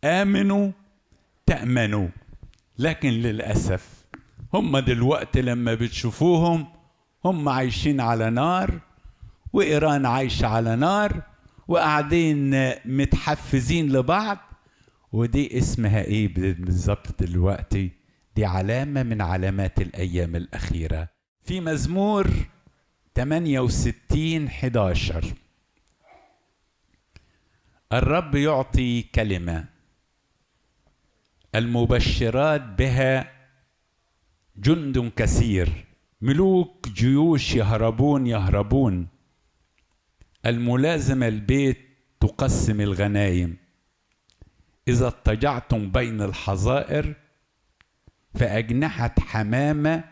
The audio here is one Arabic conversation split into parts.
آمنوا تأمنوا. لكن للأسف هم دلوقتي لما بتشوفوهم هم عايشين على نار، وإيران عايشة على نار، وقاعدين متحفزين لبعض. ودي اسمها ايه بالظبط دلوقتي؟ دي علامة من علامات الأيام الأخيرة. في مزمور 68:11 الرب يعطي كلمة المبشرات بها جند كثير، ملوك جيوش يهربون، الملازمة البيت تقسم الغنايم، إذا اضطجعتم بين الحظائر فأجنحة حمامة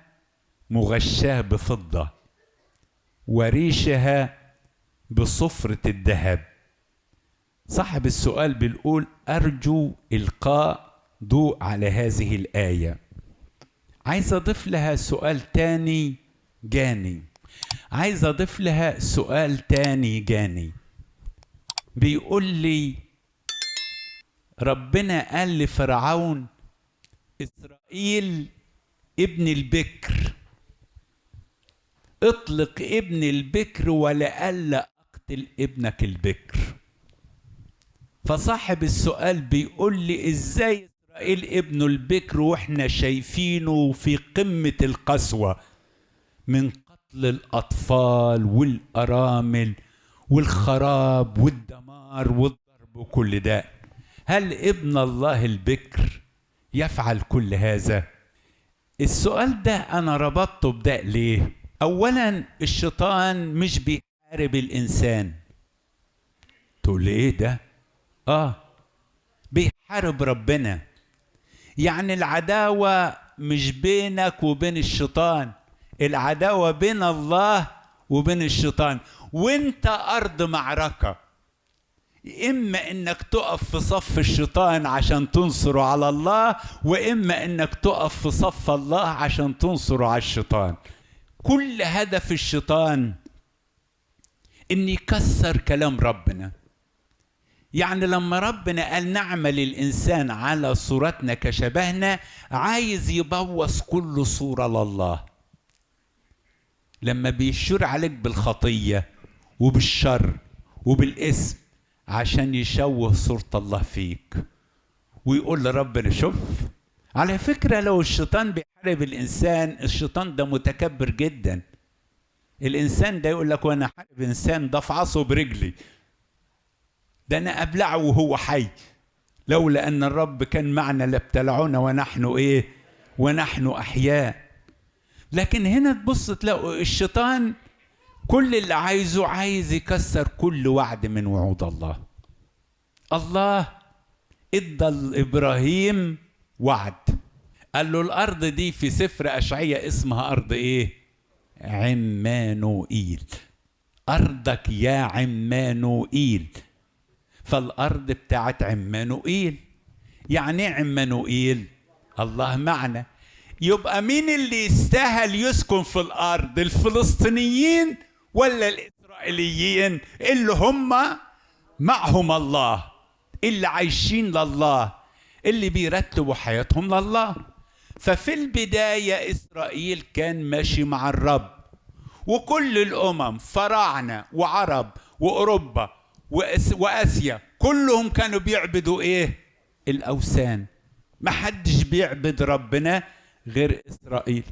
مغشاة بفضة وريشها بصفرة الذهب. صاحب السؤال بيقول أرجو إلقاء ضوء على هذه الآية. عايز أضيف لها سؤال تاني جاني. بيقول لي ربنا قال لفرعون إسرائيل ابن البكر، اطلق ابن البكر ولئلا أقتل ابنك البكر. فصاحب السؤال بيقول لي ازاي إسرائيل ابنه البكر واحنا شايفينه في قمة القسوة من قتل الأطفال والأرامل والخراب والدمار والضرب وكل ده؟ هل ابن الله البكر يفعل كل هذا؟ السؤال ده أنا ربطته بده ليه؟ أولا الشيطان مش بيحارب الإنسان. تقول لي إيه ده؟ بيحارب ربنا. يعني العداوة مش بينك وبين الشيطان، العداوة بين الله وبين الشيطان، وانت أرض معركة. إما إنك تقف في صف الشيطان عشان تنصره على الله، وإما إنك تقف في صف الله عشان تنصره على الشيطان. كل هدف الشيطان إن يكسر كلام ربنا. يعني لما ربنا قال نعمل الإنسان على صورتنا كشبهنا، عايز يبوظ كل صورة لله. لما بيشير عليك بالخطية وبالشر وبالاسم عشان يشوه صورة الله فيك، ويقول لربنا شوف. على فكرة لو الشيطان بيحارب الإنسان، الشيطان ده متكبر جدا. الإنسان ده يقول لك وانا حارب إنسان ده افعصه برجلي، ده أنا أبلعه وهو حي، لولا أن الرب كان معنا لابتلعونا ونحن أحياء. لكن هنا تبص تلاقوا الشيطان كل اللي عايز يكسر كل وعد من وعود الله. الله ادى لإبراهيم وعد، قال له الأرض دي في سفر أشعياء اسمها أرض عمانوئيل. أرضك يا عمانوئيل. فالأرض بتاعت عمانوئيل. يعني عمانوئيل الله معنا. يبقى مين اللي يستاهل يسكن في الأرض؟ الفلسطينيين ولا الإسرائيليين اللي هم معهم الله، اللي عايشين لله، اللي بيرتبوا حياتهم لله؟ ففي البداية إسرائيل كان ماشي مع الرب، وكل الأمم فراعنة وعرب وأوروبا وآسيا كلهم كانوا بيعبدوا الأوثان. ما حدش بيعبد ربنا غير إسرائيل.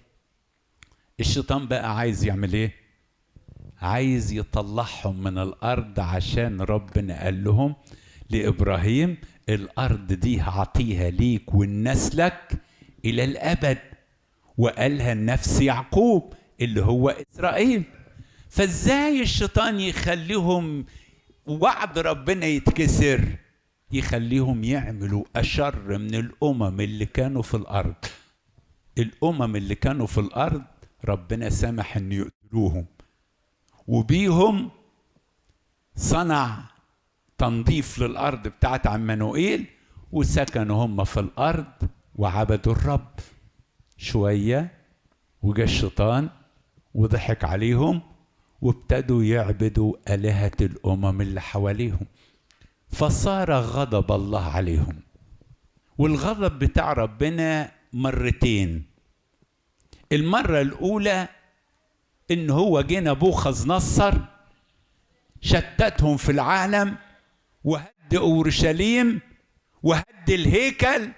الشيطان بقى عايز يعمل عايز يطلعهم من الأرض، عشان ربنا قال لهم لإبراهيم الأرض دي هعطيها ليك ونسلك إلى الأبد، وقالها النفس يعقوب اللي هو إسرائيل. فازاي الشيطان يخليهم وعد ربنا يتكسر؟ يخليهم يعملوا أشر من الأمم اللي كانوا في الأرض. الأمم اللي كانوا في الأرض ربنا سمح أن يقتلوهم، وبيهم صنع تنظيف للأرض بتاعت عمانوئيل، وسكنوا هم في الأرض وعبدوا الرب. شوية وجاء الشيطان وضحك عليهم، وابتدوا يعبدوا آلهة الأمم اللي حواليهم، فصار غضب الله عليهم. والغضب بتاع ربنا مرتين. المرة الأولى إن هو جه نبوخذ نصر شتتهم في العالم وهد أورشليم وهد الهيكل،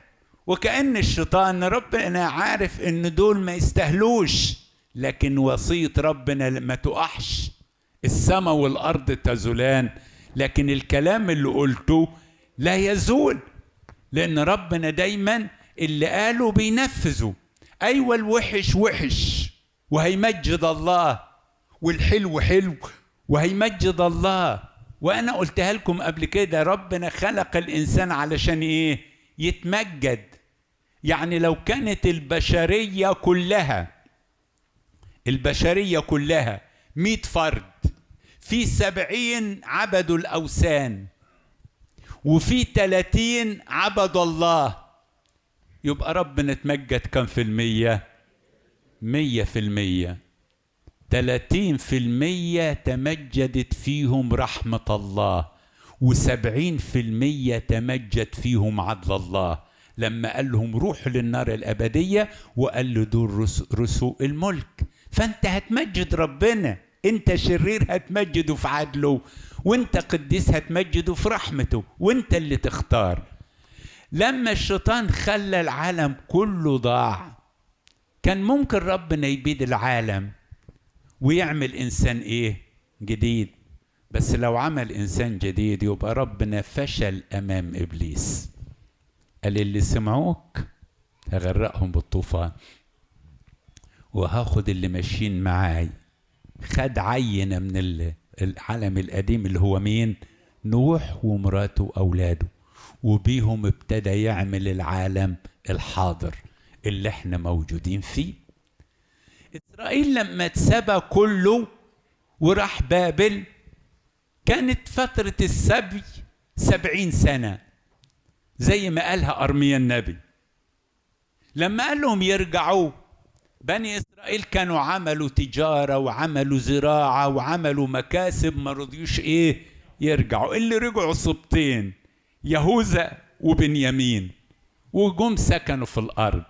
وكأن الشيطان ربنا عارف إن دول ما يستاهلوش، لكن وصية ربنا ما تقحش، السماء والأرض تزولان لكن الكلام اللي قلته لا يزول، لأن ربنا دايما اللي قاله بينفذه. أيوة الوحش وحش وهيمجد الله، والحلو حلو وهيمجد الله. وأنا قلتها لكم قبل كده، ربنا خلق الإنسان علشان إيه؟ يتمجد. يعني لو كانت البشرية كلها 100 فرد، في 70 عبدوا الأوثان وفي 30 عبدوا الله، يبقى ربنا اتمجد كم في المية؟ 100%. 30% تمجدت فيهم رحمة الله، و70% تمجد فيهم عدل الله، لما قال لهم روحوا للنار الأبدية وقال له دول رسوء الملك. فأنت هتمجد ربنا، أنت شرير هتمجده في عدله، وأنت قديس هتمجده في رحمته، وأنت اللي تختار. لما الشيطان خلى العالم كله ضاع، كان ممكن ربنا يبيد العالم ويعمل إنسان إيه؟ جديد. بس لو عمل إنسان جديد يبقى ربنا فشل أمام إبليس. قال اللي سمعوك هغرقهم بالطوفان، وهاخد اللي ماشيين معاي. خد عينة من العالم القديم اللي هو مين؟ نوح ومراته وأولاده، وبيهم ابتدى يعمل العالم الحاضر اللي احنا موجودين فيه. إسرائيل لما اتسبى كله وراح بابل، كانت فترة السبي 70 سنة زي ما قالها أرميا النبي. لما قال لهم يرجعوا، بني إسرائيل كانوا عملوا تجارة وعملوا زراعة وعملوا مكاسب، ما رضيوش إيه؟ يرجعوا. اللي رجعوا سبطين، يهوذا وبنيامين، وجم سكنوا في الأرض،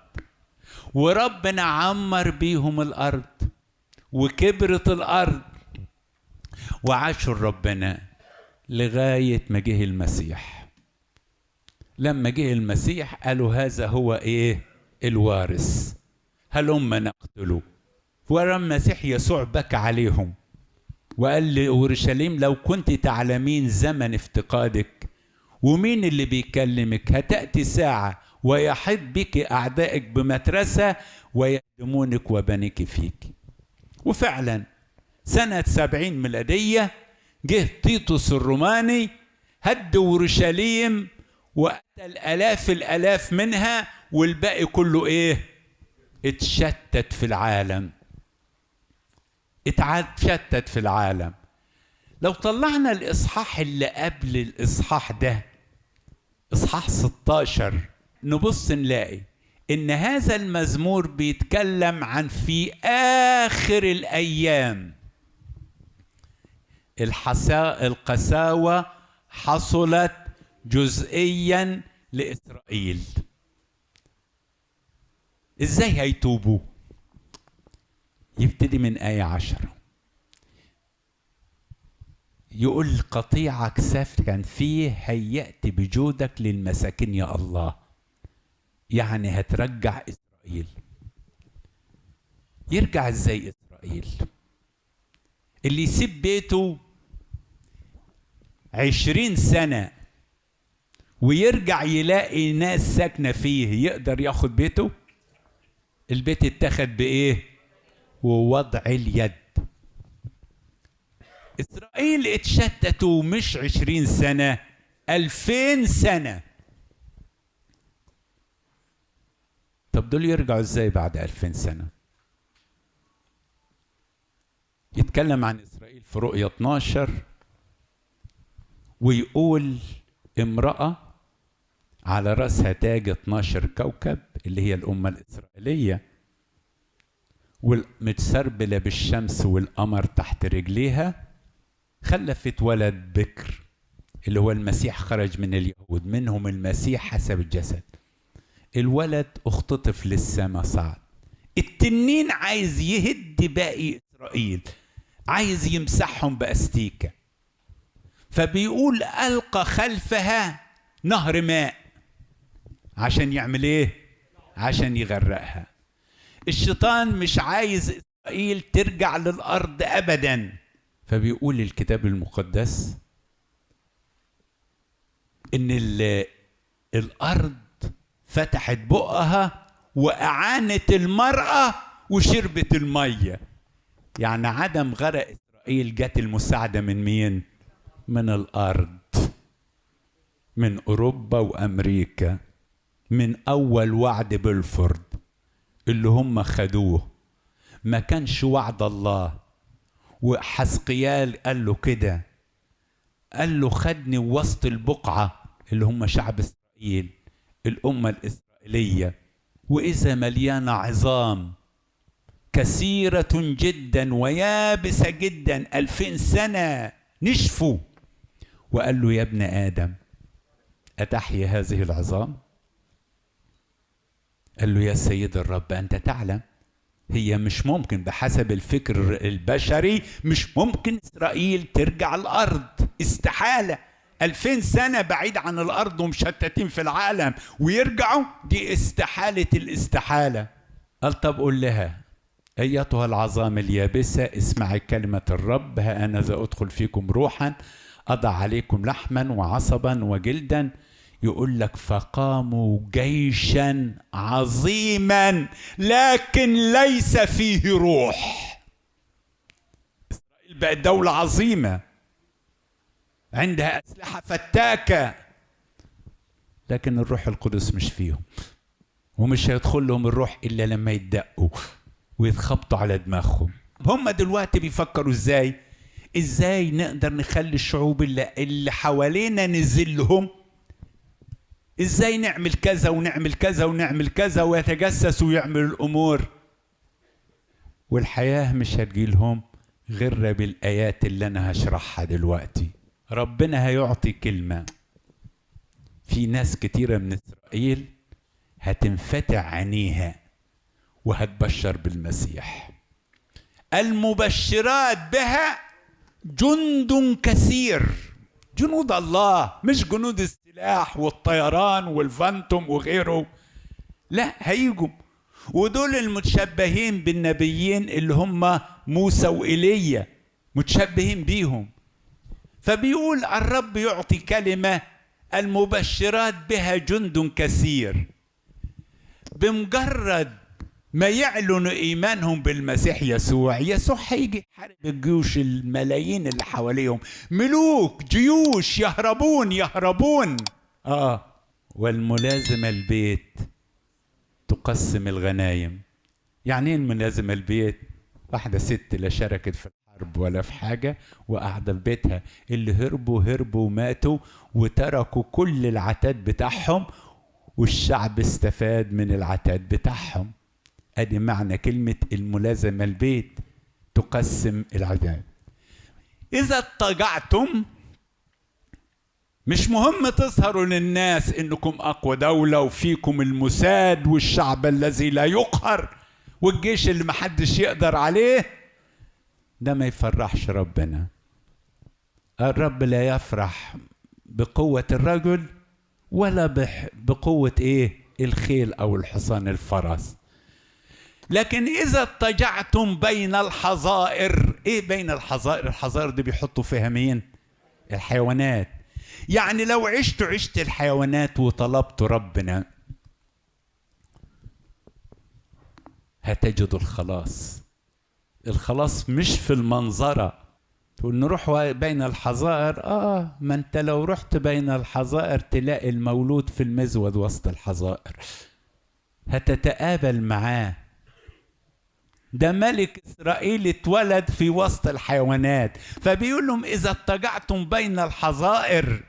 وربنا عمر بيهم الأرض وكبرت الأرض وعاشوا ربنا لغاية ما جه المسيح. لما جه المسيح قالوا هذا هو إيه؟ الوارث، هلما نقتله. ولما المسيح يسوع بكى عليهم وقال لأورشليم لو كنت تعلمين زمن افتقادك ومين اللي بيكلمك، هتأتي ساعة ويحيط بك أعدائك بمترسة ويهدمونك وبنيك فيك. وفعلا سنة 70 ميلادية جه تيتوس الروماني، هد أورشليم وقتل الآلاف منها، والباقي كله إيه؟ اتشتت في العالم. اتشتت في العالم. لو طلعنا الإصحاح اللي قبل الإصحاح ده، إصحاح 16، نبص نلاقي إن هذا المزمور بيتكلم عن في آخر الأيام القساوة حصلت جزئيا لإسرائيل. إزاي هيتوبوا؟ يبتدي من آية 10، يقول قطيعك سفكا فيه هيأتي بجودك للمساكين يا الله. يعني هترجع إسرائيل. يرجع إزاي إسرائيل؟ اللي يسيب بيته 20 سنة ويرجع يلاقي ناس ساكنة فيه، يقدر ياخد بيته؟ البيت اتخذ بإيه؟ ووضع اليد. إسرائيل اتشتتوا مش 20 سنة، 2000 سنة. طب دول يرجعوا ازاي بعد 2000 سنة؟ يتكلم عن إسرائيل في رؤية 12 ويقول امرأة على رأسها تاج 12 كوكب اللي هي الأمة الإسرائيلية، والمتسربلة بالشمس والقمر تحت رجليها، خلفت ولد بكر اللي هو المسيح، خرج من اليهود، منهم المسيح حسب الجسد. الولد اختطف للسما صعد. التنين عايز يهد باقي إسرائيل، عايز يمسحهم بأستيكة، فبيقول ألقى خلفها نهر ماء عشان يعمل ايه؟ عشان يغرقها. الشيطان مش عايز إسرائيل ترجع للأرض أبدا، فبيقول الكتاب المقدس إن الأرض فتحت بقها وأعانت المرأة وشربت المية. يعني عدم غرق إسرائيل جت المساعدة من مين؟ من الأرض، من أوروبا وأمريكا، من أول وعد بلفورد اللي هم خدوه، ما كانش وعد الله. وحسقيال قال له كده، قال له خدني وسط البقعة اللي هم شعب إسرائيل، الأمة الإسرائيلية، وإذا مليانة عظام كثيرة جدا ويابسة جدا، 2000 سنة نشفوا. وقال له يا ابن آدم أتحيي هذه العظام؟ قال له يا سيد الرب أنت تعلم. هي مش ممكن بحسب الفكر البشري، مش ممكن إسرائيل ترجع الأرض، استحالة. 2000 سنة بعيد عن الأرض ومشتتين في العالم ويرجعوا، دي استحالة الاستحالة. قال طب قول لها أيتها العظام اليابسة اسمعي كلمة الرب، ها أنا ذا أدخل فيكم روحا أضع عليكم لحما وعصبا وجلدا. يقول لك فقاموا جيشا عظيما لكن ليس فيه روح. إسرائيل بقت دولة عظيمة عندها أسلحة فتاكة، لكن الروح القدس مش فيهم، ومش هيدخل لهم الروح إلا لما يتدقوا ويتخبطوا على دماغهم. هم دلوقتي بيفكروا ازاي نقدر نخلي الشعوب اللي حوالينا نزلهم، ازاي نعمل كذا ونعمل كذا ونعمل كذا، ويتجسسوا ويعملوا الامور. والحياة مش هتجيلهم غير بالآيات اللي انا هشرحها دلوقتي. ربنا هيعطي كلمة، في ناس كتيرة من إسرائيل هتنفتح عينيها وهتبشر بالمسيح. المبشرات بها جند كثير، جنود الله، مش جنود السلاح والطيران والفانتوم وغيره، لا هيجوا. ودول المتشبهين بالنبيين اللي هم موسى وإيليا، متشبهين بيهم. فبيقول الرب يعطي كلمة المبشرات بها جند كثير. بمجرد ما يعلنوا إيمانهم بالمسيح يسوع هيجي يحارب الجيوش الملايين اللي حواليهم، ملوك جيوش يهربون. والملازمة البيت تقسم الغنايم. يعني ايه الملازمة البيت؟ واحدة ست لا شاركت في الحرب ولا في حاجة وقاعدة في بيتها، اللي هربوا وماتوا وتركوا كل العتاد بتاعهم، والشعب استفاد من العتاد بتاعهم. ادي معنى كلمة الملازمة البيت، تقسم العتاد. اذا اضطجعتم، مش مهم تظهروا للناس انكم اقوى دولة وفيكم المساد والشعب الذي لا يقهر والجيش اللي محدش يقدر عليه، ده ما يفرحش ربنا. الرب لا يفرح بقوة الرجل ولا بقوة الخيل او الحصان الفرس. لكن إذا اضطجعتم بين الحظائر، بين الحظائر؟ الحظائر دي بيحطوا فيها مين؟ الحيوانات. يعني لو عشت الحيوانات وطلبت ربنا هتجد الخلاص. الخلاص مش في المنظرة تقول نروح بين الحظائر. ما انت لو رحت بين الحظائر تلاقي المولود في المزود وسط الحظائر، هتتقابل معاه. ده ملك إسرائيل اتولد في وسط الحيوانات. فبيقول لهم إذا اضطجعتم بين الحظائر،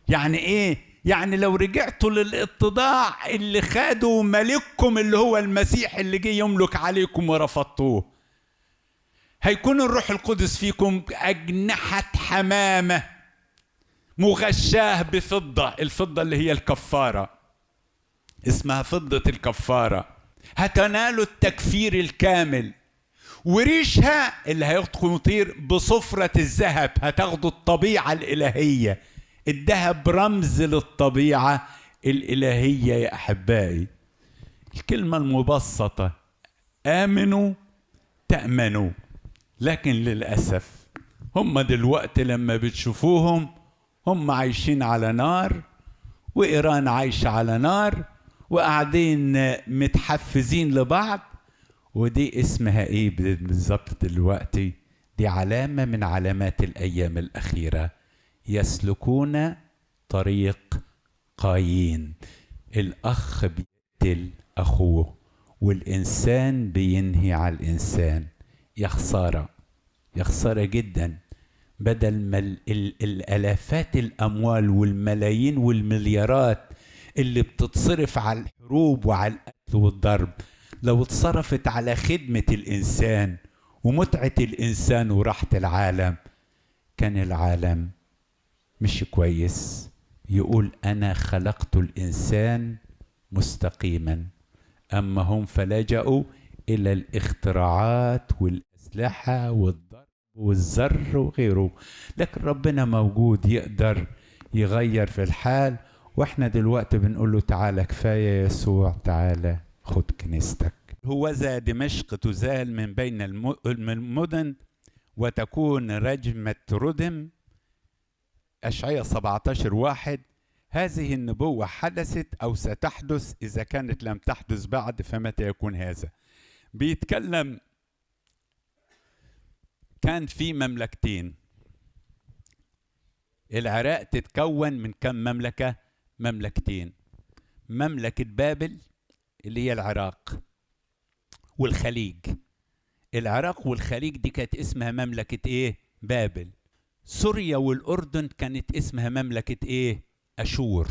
يعني إيه؟ يعني لو رجعتوا للاتضاع اللي خدوا ملككم اللي هو المسيح اللي جه يملك عليكم ورفضتوه، هيكون الروح القدس فيكم أجنحة اسمها فضة الكفارة، هتنالوا التكفير الكامل. وريشها اللي هيخطق يطير بصفرة الذهب، هتاخدوا الطبيعة الإلهية. الذهب رمز للطبيعة الإلهية يا أحبائي. الكلمة المبسطة آمنوا تأمنوا. لكن للأسف هم دلوقتي لما بتشوفوهم هم عايشين على نار، وإيران عايشة على نار، وقاعدين متحفزين لبعض. ودي اسمها ايه بالظبط دلوقتي؟ دي علامة من علامات الأيام الأخيرة. يسلكون طريق قايين. الأخ بيقتل أخوه، والإنسان بينهي على الإنسان. يا خسارة، يا خسارة جدا. بدل ما الآلافات الأموال والملايين والمليارات اللي بتتصرف على الحروب وعلى القتل والضرب، لو اتصرفت على خدمة الإنسان ومتعة الإنسان وراحة العالم، كان العالم مش كويس. يقول أنا خلقت الإنسان مستقيما، أما هم فلجأوا إلى الاختراعات والأسلحة والضرب والزر وغيره. لكن ربنا موجود يقدر يغير في الحال. واحنا دلوقتي بنقول له تعالى كفاية يسوع، تعالى خد كنيستك. هوذا دمشق تزال من بين المدن وتكون رجمة ردم. أشعياء 17:1. هذه النبوة حدثت أو ستحدث، إذا كانت لم تحدث بعد فمتى يكون هذا؟ بيتكلم كان في مملكتين. العراق تتكون من كم مملكة؟ مملكتين. مملكة بابل اللي هي العراق، والخليج. العراق والخليج دي كانت اسمها مملكة ايه؟ بابل. سوريا والأردن كانت اسمها مملكة ايه؟ أشور.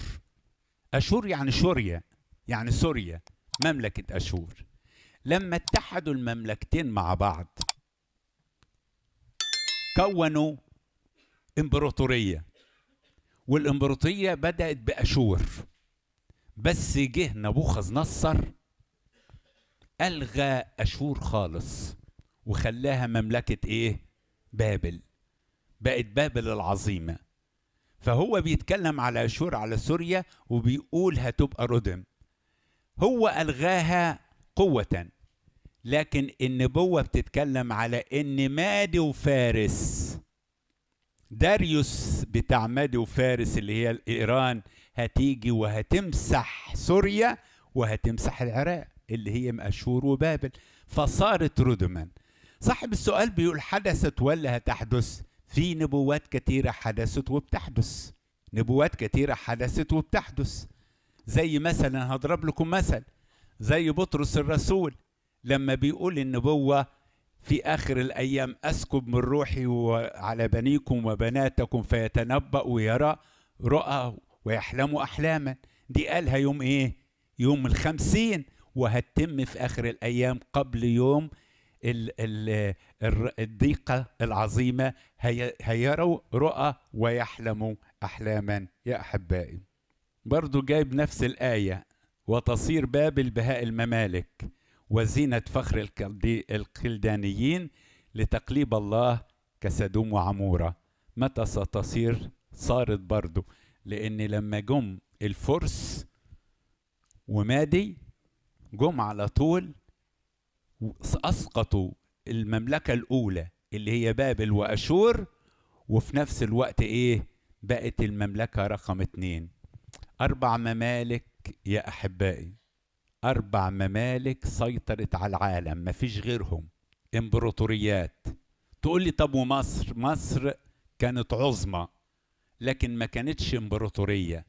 أشور يعني شوريا، يعني سوريا، مملكة أشور. لما اتحدوا المملكتين مع بعض كونوا امبراطورية، والامبراطورية بدأت بأشور. بس جه نبوخذ نصر ألغى أشور خالص وخلاها مملكة إيه؟ بابل. بقت بابل العظيمة. فهو بيتكلم على أشور على سوريا وبيقول هتبقى ردم. هو ألغاها قوة، لكن النبوة بتتكلم على إن مادي وفارس، داريوس بتاع مادي وفارس اللي هي إيران، هتيجي وهتمسح سوريا وهتمسح العراق اللي هي أشور وبابل، فصارت ردما. صاحب السؤال بيقول حدثت ولا هتحدث؟ في نبوات كتيرة حدثت وبتحدث. نبوات كتيرة حدثت وبتحدث. زي مثلا هضرب لكم مثل، زي بطرس الرسول لما بيقول النبوة في آخر الأيام أسكب من روحي على بنيكم وبناتكم فيتنبأ ويرى رؤى ويحلموا أحلاما. دي قالها يوم إيه؟ يوم 50، وهتتم في آخر الأيام قبل يوم الضيقة العظيمة. هيروا رؤى ويحلموا أحلاما يا أحبائي. برضو جايب نفس الآية، وتصير بابل بهاء الممالك وزينة فخر الكلدانيين لتقليب الله كسدوم وعمورة. متى ستصير؟ صارت برضو، لأن لما جم الفرس ومادي جم على طول أسقطوا المملكة الأولى اللي هي بابل وأشور، وفي نفس الوقت إيه؟ بقت المملكة رقم 2. 4 ممالك يا أحبائي، 4 ممالك سيطرت على العالم، مفيش غيرهم، امبراطوريات. تقول لي طب ومصر؟ مصر كانت عظمى لكن ما كانتش امبراطورية.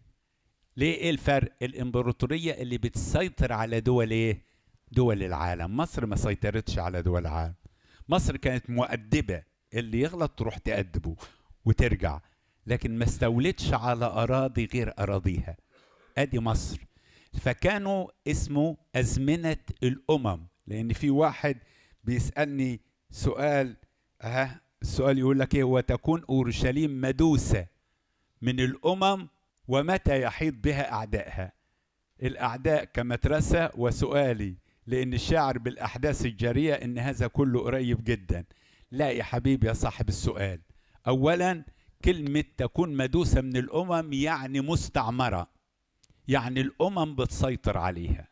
ليه؟ ايه الفرق؟ الامبراطورية اللي بتسيطر على دول ايه؟ دول العالم. مصر ما سيطرتش على دول العالم. مصر كانت مؤدبة، اللي يغلط تروح تأدبه وترجع، لكن ما استولتش على أراضي غير أراضيها. ادي مصر. فكانوا اسمه أزمنة الأمم. لأن في واحد بيسألني سؤال، السؤال يقول لك ايه؟ وتكون أورشليم مدوسة من الأمم ومتى يحيط بها أعدائها؟ الأعداء كمدرسة، وسؤالي لأن الشاعر بالأحداث الجارية إن هذا كله قريب جدا. لا يا حبيبي يا صاحب السؤال، أولا كلمة تكون مدوسة من الأمم يعني مستعمرة، يعني الأمم بتسيطر عليها.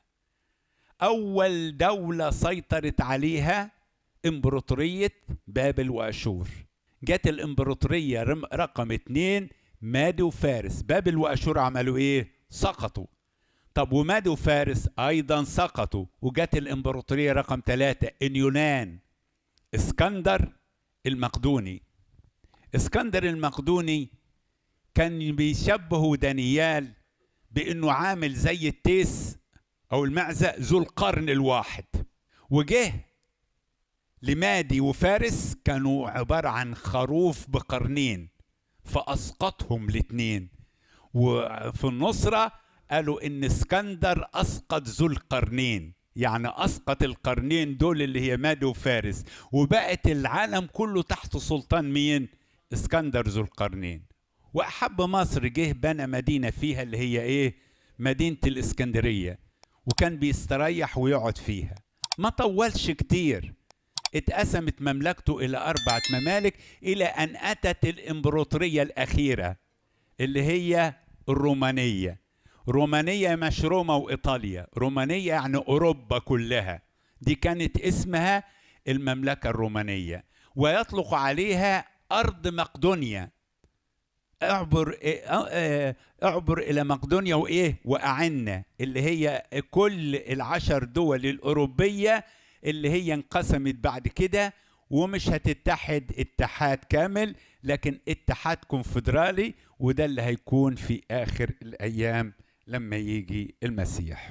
أول دولة سيطرت عليها إمبراطورية بابل وأشور. جت الإمبراطورية رقم 2 مادي وفارس. بابل وأشور عملوا إيه؟ سقطوا. طب ومادي وفارس أيضا سقطوا، وجت الإمبراطورية رقم 3 اليونان، اسكندر المقدوني. اسكندر المقدوني كان بيشبهه دانيال بأنه عامل زي التيس أو المعزة ذو القرن الواحد. وجه لمادي وفارس كانوا عبارة عن خروف بقرنين، فأسقطهم الاثنين. وفي النصرة قالوا إن اسكندر أسقط ذو القرنين، يعني أسقط القرنين دول اللي هي مادي وفارس، وبقت العالم كله تحت سلطان مين؟ اسكندر ذو القرنين. وأحب مصر، جه بنى مدينة فيها اللي هي إيه؟ مدينة الإسكندرية، وكان بيستريح ويقعد فيها. ما طولش كتير، اتقسمت مملكته إلى 4 ممالك، إلى أن أتت الإمبراطورية الأخيرة اللي هي الرومانية. رومانية مش روما وإيطاليا، رومانية يعني أوروبا كلها. دي كانت اسمها المملكة الرومانية، ويطلق عليها أرض مقدونيا. اعبر إلى مقدونيا وإيه؟ وأعنا، اللي هي كل 10 دول الأوروبية اللي هي انقسمت بعد كده، ومش هتتحد اتحاد كامل، لكن اتحاد كونفدرالي، وده اللي هيكون في آخر الأيام لما يجي المسيح.